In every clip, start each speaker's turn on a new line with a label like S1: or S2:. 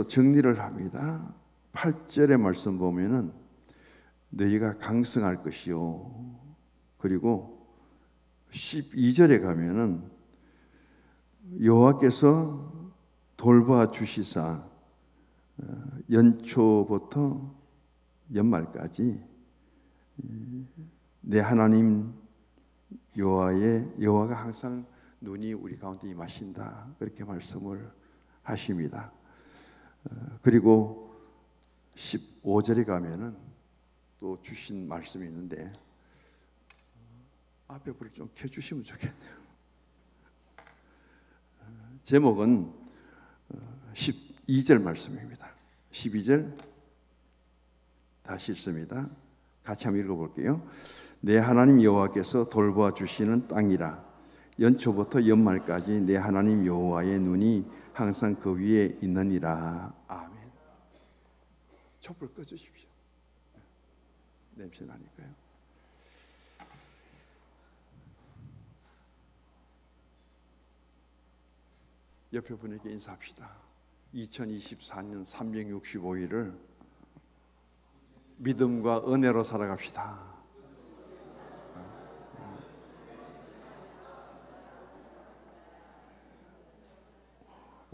S1: 하나님께서 정리를 합니다. 8절의 말씀 보면은 너희가 강성할 것이요. 그리고 12절에 가면은 여호와께서 돌봐 주시사 연초부터 연말까지 내 하나님 여호와가 항상 눈이 우리 가운데 임하신다, 그렇게 말씀을 하십니다. 그리고 15절에 가면은 또 주신 말씀이 있는데 앞에 불을 좀 켜주시면 좋겠네요. 제목은 12절 말씀입니다. 12절 다시 읽습니다. 같이 한번 읽어볼게요. 내 하나님 여호와께서 돌보아 주시는 땅이라. 연초부터 연말까지 내 하나님 여호와의 눈이 항상 그 위에 있느니라. 아멘. 촛불 꺼주십시오. 냄새 나니까요. 옆에 분에게 인사합시다. 2024년 365일을 믿음과 은혜로 살아갑시다.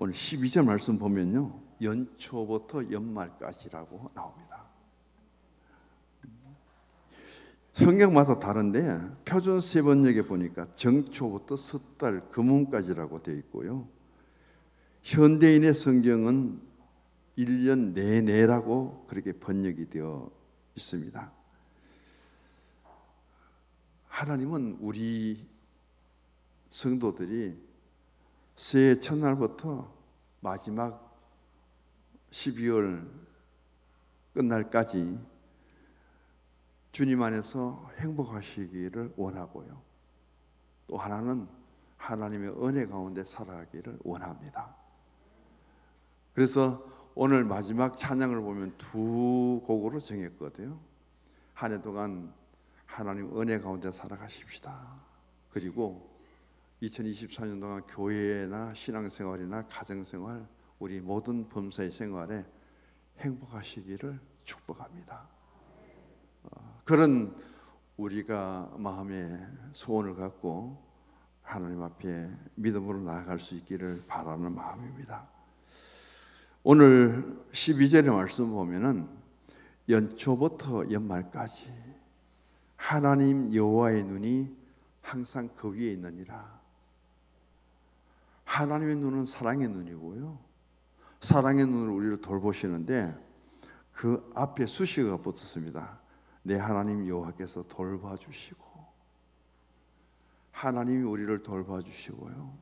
S1: 오늘 12절 말씀 보면요, 연초부터 연말까지라고 나옵니다. 성경마다 다른데 표준 세번역에 보니까 정초부터 섣달 금음까지라고 되어 있고요, 현대인의 성경은 1년 내내라고 그렇게 번역이 되어 있습니다. 하나님은 우리 성도들이 새해 첫날부터 마지막 12월 끝날까지 주님 안에서 행복하시기를 원하고요, 또 하나는 하나님의 은혜 가운데 살아가기를 원합니다. 그래서 오늘 마지막 찬양을 보면 두 곡으로 정했거든요. 한 해 동안 하나님 은혜 가운데 살아가십시다. 그리고 2024년 동안 교회나 신앙생활이나 가정생활, 우리 모든 범사의 생활에 행복하시기를 축복합니다. 그런 우리가 마음에 소원을 갖고 하나님 앞에 믿음으로 나아갈 수 있기를 바라는 마음입니다. 오늘 12절의 말씀 보면은 연초부터 연말까지 하나님 여호와의 눈이 항상 그 위에 있느니라. 하나님의 눈은 사랑의 눈이고요, 사랑의 눈으로 우리를 돌보시는데 그 앞에 수식어가 붙었습니다. 내 하나님 여호와께서 돌봐주시고, 하나님이 우리를 돌봐주시고요,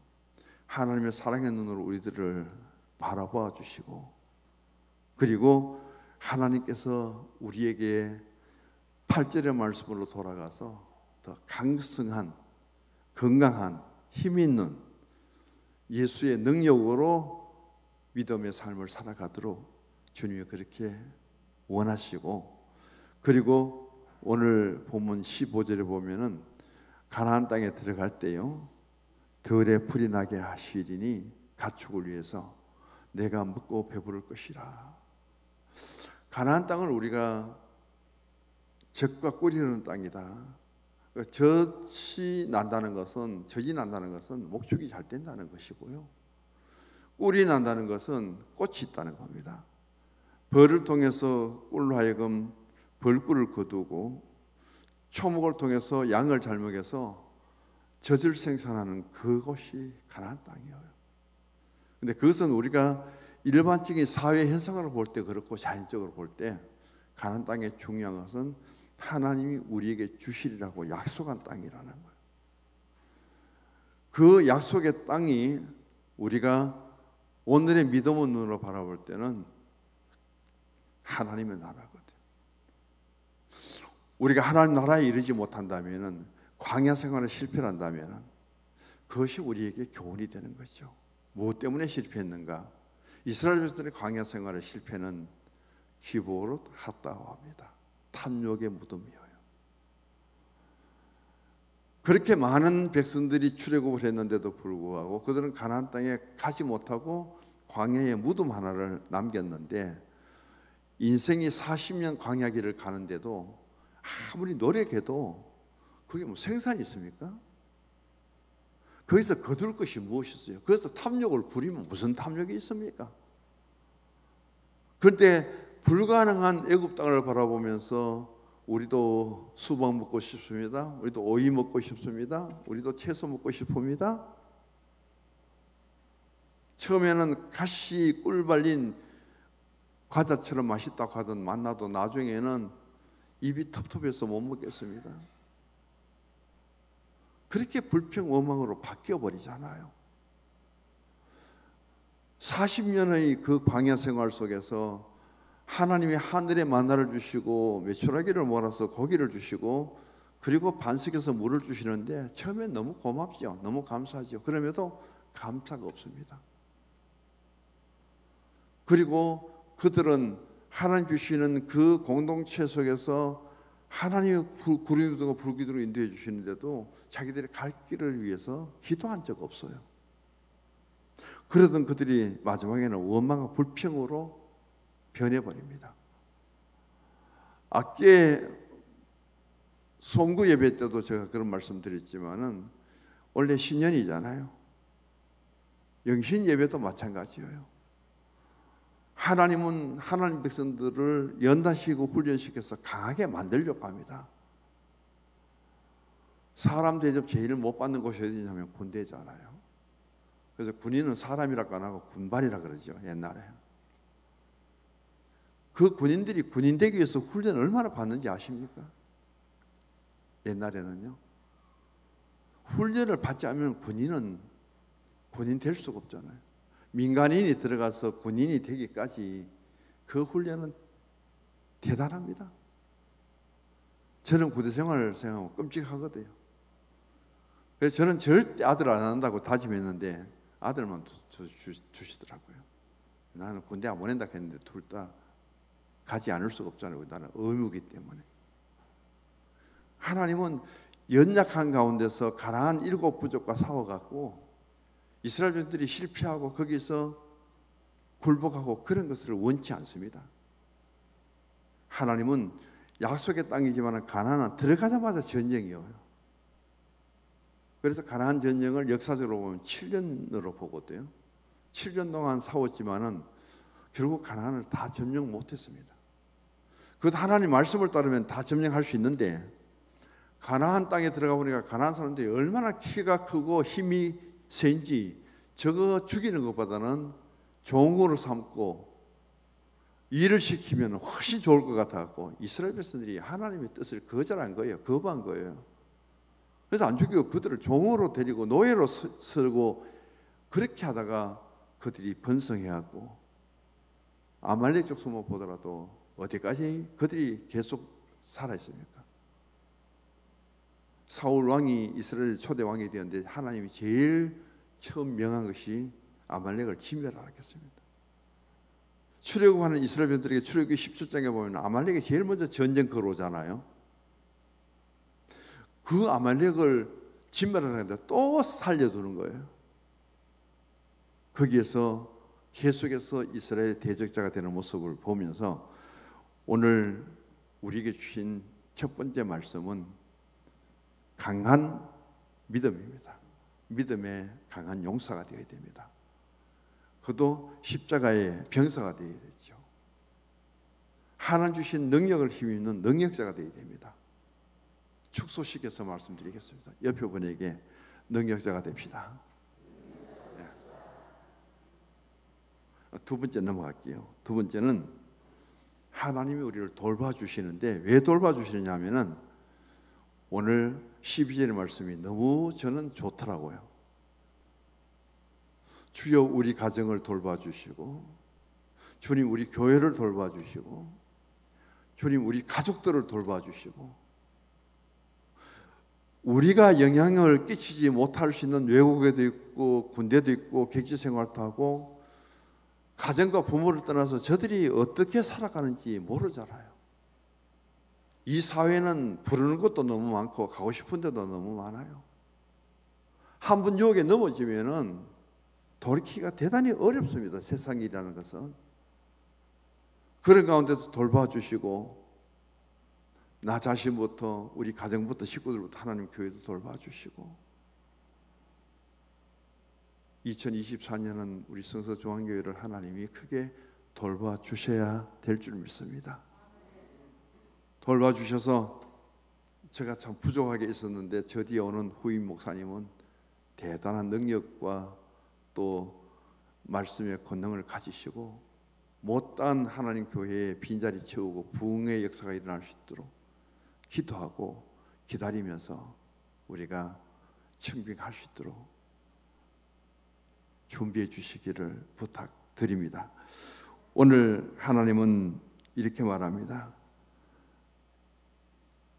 S1: 하나님의 사랑의 눈으로 우리들을 바라봐 주시고, 그리고 하나님께서 우리에게 8절의 말씀으로 돌아가서 더 강성한, 건강한, 힘 있는 예수의 능력으로 믿음의 삶을 살아가도록 주님이 그렇게 원하시고, 그리고 오늘 본문 15절에 보면은 가나안 땅에 들어갈 때요, 들에 풀이 나게 하시리니 가축을 위해서 내가 먹고 배부를 것이라. 가나안 땅을 우리가 젖과 꿀이 흐르는 땅이다. 젖이 난다는 것은, 젖이 난다는 것은 목축이 잘 된다는 것이고요, 꿀이 난다는 것은 꽃이 있다는 겁니다. 벌을 통해서 꿀로 하여금 벌꿀을 거두고, 초목을 통해서 양을 잘 먹여서 젖을 생산하는 그것이 가나안 땅이에요. 근데 그것은 우리가 일반적인 사회 현상으로 볼 때 그렇고 자연적으로 볼 때 가나안 땅의 중요한 것은 하나님이 우리에게 주시리라고 약속한 땅이라는 거예요. 그 약속의 땅이 우리가 오늘의 믿음의 눈으로 바라볼 때는 하나님의 나라거든요. 우리가 하나님 나라에 이르지 못한다면, 광야 생활에 실패한다면 그것이 우리에게 교훈이 되는 거죠. 무엇 때문에 실패했는가? 이스라엘 백성들의 광야 생활의 실패는 기복으로 갔다고 합니다. 탐욕의 무덤이에요. 그렇게 많은 백성들이 출애굽을 했는데도 불구하고 그들은 가나안 땅에 가지 못하고 광야에 무덤 하나를 남겼는데 인생이 40년 광야 길을 가는데도 아무리 노력해도 그게 뭐 생산이 있습니까? 거기서 거둘 것이 무엇이 있어요? 거기서 탐욕을 부리면 무슨 탐욕이 있습니까? 그런데 불가능한 애굽 땅을 바라보면서 우리도 수박 먹고 싶습니다. 우리도 오이 먹고 싶습니다. 우리도 채소 먹고 싶습니다. 처음에는 가시 꿀 발린 과자처럼 맛있다고 하던 만나도 나중에는 입이 텁텁해서 못 먹겠습니다. 그렇게 불평원망으로 바뀌어 버리잖아요. 40년의 그 광야 생활 속에서 하나님이 하늘에 만나를 주시고 메추라기를 몰아서 고기를 주시고 그리고 반석에서 물을 주시는데 처음엔 너무 고맙죠. 너무 감사하죠. 그럼에도 감사가 없습니다. 그리고 그들은 하나님 주시는 그 공동체 속에서 하나님의 구름이 되고 불기둥으로 인도해 주시는데도 자기들의 갈 길을 위해서 기도한 적 없어요. 그러던 그들이 마지막에는 원망과 불평으로 변해버립니다. 악계 송구 예배 때도 제가 그런 말씀 드렸지만은 원래 신년이잖아요. 영신 예배도 마찬가지예요. 하나님은 하나님 백성들을 연단시키고 훈련시켜서 강하게 만들려고 합니다. 사람 대접 제일 못 받는 곳이 어디냐면 군대잖아요. 그래서 군인은 사람이라고 안 하고 군발이라 그러죠. 옛날에. 그 군인들이 군인 되기 위해서 훈련을 얼마나 받는지 아십니까? 옛날에는요. 훈련을 받지 않으면 군인은 군인 될 수가 없잖아요. 민간인이 들어가서 군인이 되기까지 그 훈련은 대단합니다. 저는 부대 생활을 생각하면 끔찍하거든요. 그래서 저는 절대 아들 안 한다고 다짐했는데 아들만 주시더라고요. 나는 군대 안 보낸다 했는데 둘 다 가지 않을 수가 없잖아요. 나는 의무이기 때문에. 하나님은 연약한 가운데서 가난한 7 부족과 싸워갖고 이스라엘 백성들이 실패하고 거기서 굴복하고 그런 것을 원치 않습니다. 하나님은 약속의 땅이지만 가나안은 들어가자마자 전쟁이에요. 그래서 가나안 전쟁을 역사적으로 보면 7년으로 보거든요. 7년 동안 싸웠지만은 결국 가나안을 다 점령 못했습니다. 그것도 하나님 말씀을 따르면 다 점령할 수 있는데 가나안 땅에 들어가 보니까 가나안 사람들이 얼마나 키가 크고 힘이 센지 저거 죽이는 것보다는 종으로 삼고 일을 시키면 훨씬 좋을 것 같아서 이스라엘 백성들이 하나님의 뜻을 거절한 거예요. 거부한 거예요. 그래서 안 죽이고 그들을 종으로 데리고 노예로 쓰고 그렇게 하다가 그들이 번성해하고 아말렉 족속만 보더라도 어디까지 그들이 계속 살아있습니까? 사울 왕이 이스라엘 초대 왕이 되었는데 하나님이 제일 처음 명한 것이 아말렉을 진멸하겠습니다. 출애굽하는 이스라엘 백성들에게 출애굽기 10장에 보면 아말렉이 제일 먼저 전쟁 걸어오잖아요. 그 아말렉을 진멸하는데 또 살려두는 거예요. 거기에서 계속해서 이스라엘 대적자가 되는 모습을 보면서 오늘 우리에게 주신 첫 번째 말씀은 강한 믿음입니다. 믿음의 강한 용사가 되어야 됩니다. 그도 십자가의 병사가 되어야 되죠. 하나님 주신 능력을 힘입는 능력자가 되어야 됩니다. 축소시켜서 말씀드리겠습니다. 옆에 분에게 능력자가 됩시다. 네. 두 번째 넘어갈게요. 두 번째는 하나님이 우리를 돌봐주시는데 왜 돌봐주시느냐 하면은 오늘 12절의 말씀이 너무 저는 좋더라고요. 주여 우리 가정을 돌봐주시고 주님 우리 교회를 돌봐주시고 주님 우리 가족들을 돌봐주시고 우리가 영향을 끼치지 못할 수 있는 외국에도 있고 군대도 있고 객지 생활도 하고 가정과 부모를 떠나서 저들이 어떻게 살아가는지 모르잖아요. 이 사회는 부르는 것도 너무 많고 가고 싶은 데도 너무 많아요. 한 번 유혹에 넘어지면은 돌이키기가 대단히 어렵습니다. 세상 일이라는 것은. 그런 가운데서 돌봐주시고 나 자신부터 우리 가정부터 식구들부터 하나님 교회도 돌봐주시고 2024년은 우리 성서 중앙교회를 하나님이 크게 돌봐주셔야 될 줄 믿습니다. 돌봐주셔서 제가 참 부족하게 있었는데 저 뒤에 오는 후임 목사님은 대단한 능력과 또 말씀의 권능을 가지시고 못다한 하나님 교회의 빈자리 채우고 부흥의 역사가 일어날 수 있도록 기도하고 기다리면서 우리가 청빙할 수 있도록 준비해 주시기를 부탁드립니다. 오늘 하나님은 이렇게 말합니다.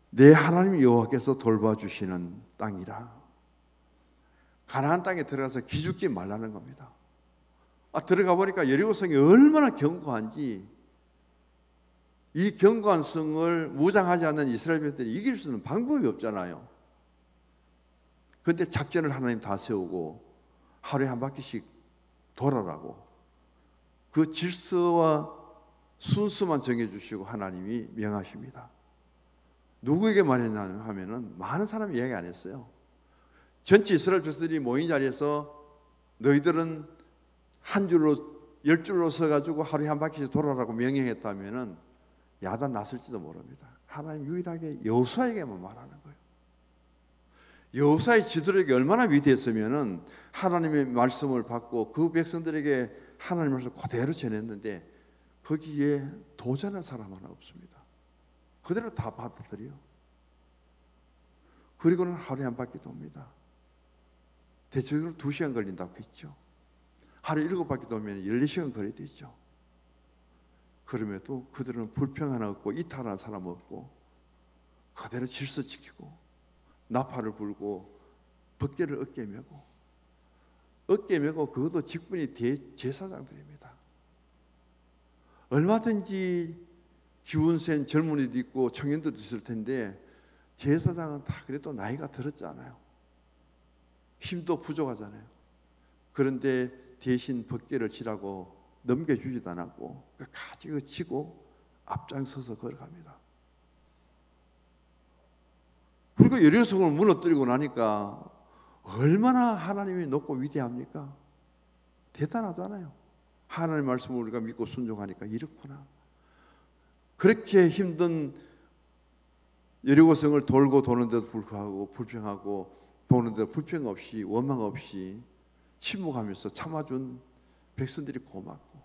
S1: 내 하나님 여호와께서 돌봐주시는 땅이라. 가나안 땅에 들어가서 기죽지 말라는 겁니다. 들어가 보니까 여리고성이 얼마나 견고한지, 이 견고한 성을 무장하지 않는 이스라엘 백성들이 이길 수 있는 방법이 없잖아요. 그런데 작전을 하나님 다 세우고 하루에 한 바퀴씩 돌아라고 그 질서와 순서만 정해주시고 하나님이 명하십니다. 누구에게 말했냐 하면은 많은 사람이 이야기 안 했어요. 전체 이스라엘 백성들이 모인 자리에서 너희들은 한 줄로 10줄로 서가지고 하루에 한 바퀴씩 돌아라고 명령했다면은 야단 났을지도 모릅니다. 하나님 유일하게 여호수아에게만 말하는 거예요. 여호수아의 지도력이 얼마나 위대했으면은 하나님의 말씀을 받고 그 백성들에게 하나님의 말씀을 그대로 전했는데 거기에 도전한 사람 하나 없습니다. 그대로 다 받아들여. 그리고는 하루에 한 바퀴 돕니다. 대체적으로 2시간 걸린다고 했죠. 하루에 7바퀴 돌면 14시간 걸려야 되죠. 그럼에도 그들은 불평 하나 없고 이탈하는 사람 없고 그대로 질서 지키고 나팔을 불고 벗개를 어깨에 메고 그것도 직분이 대제사장들입니다. 얼마든지 기운센 젊은이도 있고 청년들도 있을 텐데 제사장은 다 그래도 나이가 들었잖아요. 힘도 부족하잖아요. 그런데 대신 벗개를 지라고 넘겨주지도 않았고 가지고 지고 앞장서서 걸어갑니다. 그리고 여리고성을 무너뜨리고 나니까 얼마나 하나님이 높고 위대합니까? 대단하잖아요. 하나님의 말씀을 우리가 믿고 순종하니까 이렇구나. 그렇게 힘든 여리고성을 돌고 도는데도 불구하고 불평하고 도는데도 불평 없이 원망 없이 침묵하면서 참아준 백성들이 고맙고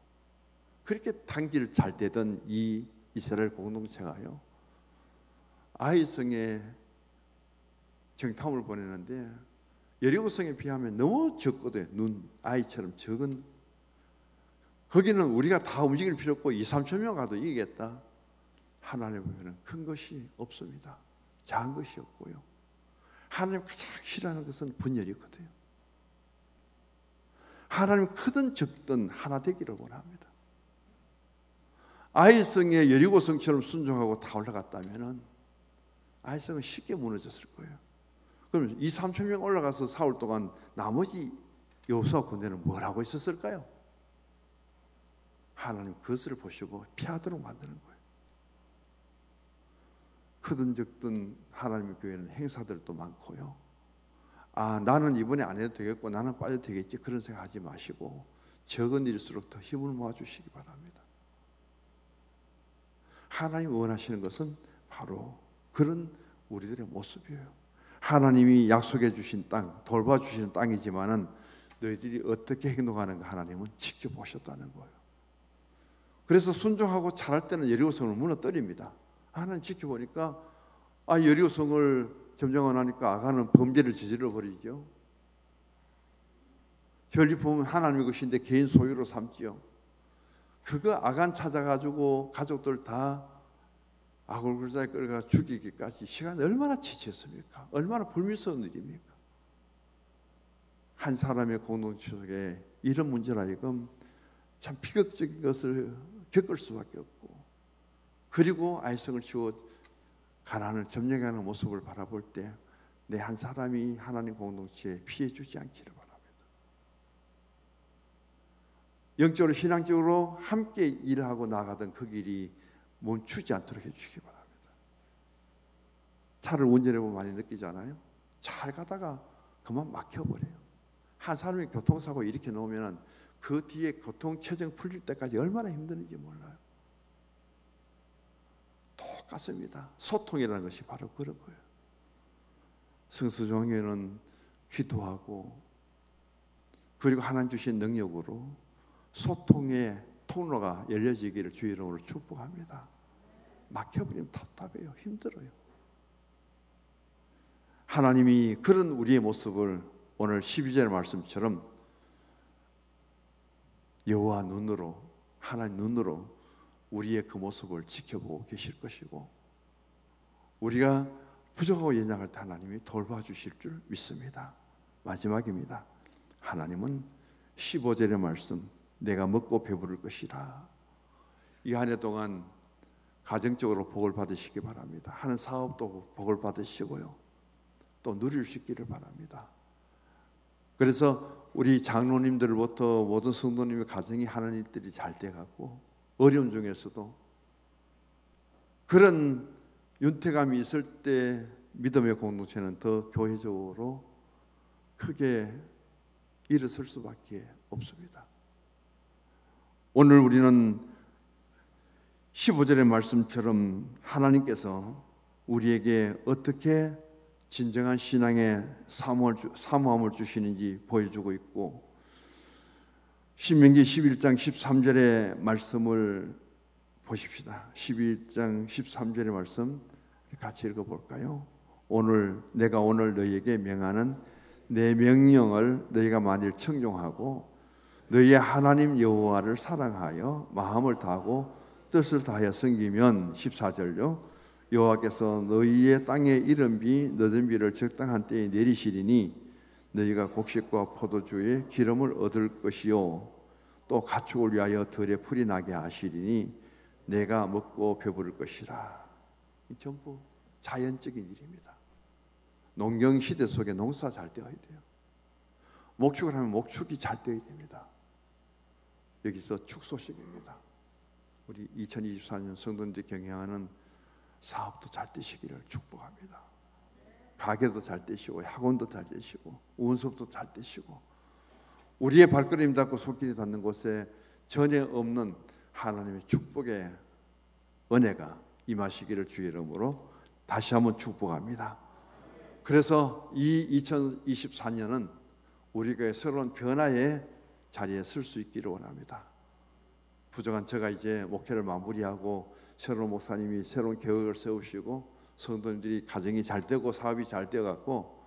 S1: 그렇게 단길 잘 되던 이 이스라엘 공동체가요 아이성에 정탐을 보내는데 여리고성에 비하면 너무 적거든요. 눈 아이처럼 적은. 거기는 우리가 다 움직일 필요 없고 2-3천 명 가도 이기겠다. 하나님 보면 큰 것이 없습니다. 작은 것이 없고요. 하나님 가장 싫어하는 것은 분열이거든요. 하나님 크든 적든 하나 되기를 원합니다. 아이성의 여리고성처럼 순종하고 다 올라갔다면 아이성은 쉽게 무너졌을 거예요. 그럼 2-3천 명 올라가서 사흘 동안 나머지 여호수아 군대는 뭘 하고 있었을까요? 하나님 그것을 보시고 피하도록 만드는 거예요. 크든 적든 하나님의 교회는 행사들도 많고요. 나는 이번에 안 해도 되겠고 나는 빠져도 되겠지 그런 생각하지 마시고 적은 일일수록 더 힘을 모아주시기 바랍니다. 하나님이 원하시는 것은 바로 그런 우리들의 모습이에요. 하나님이 약속해 주신 땅, 돌봐주시는 땅이지만은 너희들이 어떻게 행동하는가 하나님은 지켜보셨다는 거예요. 그래서 순종하고 잘할 때는 여리고성을 무너뜨립니다. 하나님 지켜보니까 여리고성을 점령하니까 아간은 범죄를 저질러 버리죠. 전리품은 하나님의 것인데 개인 소유로 삼지요. 그거 아간 찾아가지고 가족들 다 아골굴자에 끌어가 죽이기까지 시간이 얼마나 지체했습니까? 얼마나 불미스러운 일입니까? 한 사람의 공동체 속에 이런 문제라 이건 참 비극적인 것을 겪을 수밖에 없고 그리고 아이성을 치워 가나안을 점령하는 모습을 바라볼 때 내 한 사람이 하나님 공동체에 피해 주지 않기를 바랍니다. 영적으로 신앙적으로 함께 일하고 나가던 그 길이 멈추지 않도록 해주시기 바랍니다. 차를 운전해보면 많이 느끼잖아요. 잘 가다가 그만 막혀버려요. 한 사람이 교통사고 일으켜 놓으면 그 뒤에 교통체증 풀릴 때까지 얼마나 힘드는지 몰라요. 똑같습니다. 소통이라는 것이 바로 그런 거예요. 성수종교는 기도하고 그리고 하나님 주신 능력으로 소통의 통로가 열려지기를 주의 이름으로 축복합니다. 막혀버리면 답답해요. 힘들어요. 하나님이 그런 우리의 모습을 오늘 12절 말씀처럼 여호와 눈으로, 하나님 눈으로 우리의 그 모습을 지켜보고 계실 것이고, 우리가 부족하고 연약할 때 하나님이 돌봐주실 줄 믿습니다. 마지막입니다. 하나님은 15절의 말씀, 내가 먹고 배부를 것이라. 이 한 해 동안 가정적으로 복을 받으시기 바랍니다. 하는 사업도 복을 받으시고요, 또 누릴 수 있기를 바랍니다. 그래서 우리 장로님들부터 모든 성도님의 가정이 하는 일들이 잘 돼가고, 어려움 중에서도 그런 윤택감이 있을 때 믿음의 공동체는 더 교회적으로 크게 일어설 수밖에 없습니다. 오늘 우리는 15절의 말씀처럼 하나님께서 우리에게 어떻게 진정한 신앙의 사모함을 주시는지 보여주고 있고, 신명기 11장 13절의 말씀을 보십시다. 11장 13절의 말씀 같이 읽어볼까요? 내가 오늘 너희에게 명하는 내 명령을 너희가 만일 청종하고 너희의 하나님 여호와를 사랑하여 마음을 다하고 뜻을 다하여 섬기면, 14절요, 여호와께서 너희의 땅에 이른 비 늦은 비를 적당한 때에 내리시리니 너희가 곡식과 포도주의 기름을 얻을 것이요 또 가축을 위하여 들에 풀이 나게 하시리니 내가 먹고 배부를 것이라. 이 전부 자연적인 일입니다. 농경 시대 속에 농사 잘 되어야 돼요. 목축을 하면 목축이 잘 되어야 됩니다. 여기서 축소식입니다. 우리 2024년 성도님들이 경영하는 사업도 잘 되시기를 축복합니다. 가게도 잘 되시고 학원도 잘 되시고 운수업도 잘 되시고, 우리의 발걸음 닿고 손길이 닿는 곳에 전혀 없는 하나님의 축복의 은혜가 임하시기를 주의 이름으로 다시 한번 축복합니다. 그래서 이 2024년은 우리가 새로운 변화의 자리에 설 수 있기를 원합니다. 부족한 제가 이제 목회를 마무리하고 새로운 목사님이 새로운 계획을 세우시고 성도님들이 가정이 잘 되고 사업이 잘 되어갖고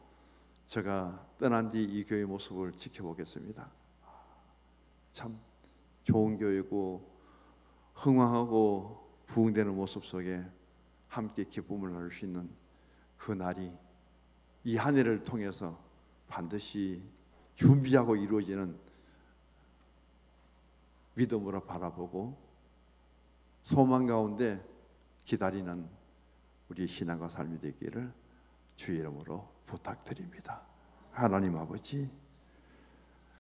S1: 제가 떠난 뒤 이 교회의 모습을 지켜보겠습니다. 참 좋은 교회고 흥왕하고 부흥되는 모습 속에 함께 기쁨을 나눌 수 있는 그 날이 이 한 해를 통해서 반드시 준비하고 이루어지는 믿음으로 바라보고 소망 가운데 기다리는 우리 신앙과 삶이 되기를 주의 이름으로 부탁드립니다. 하나님 아버지,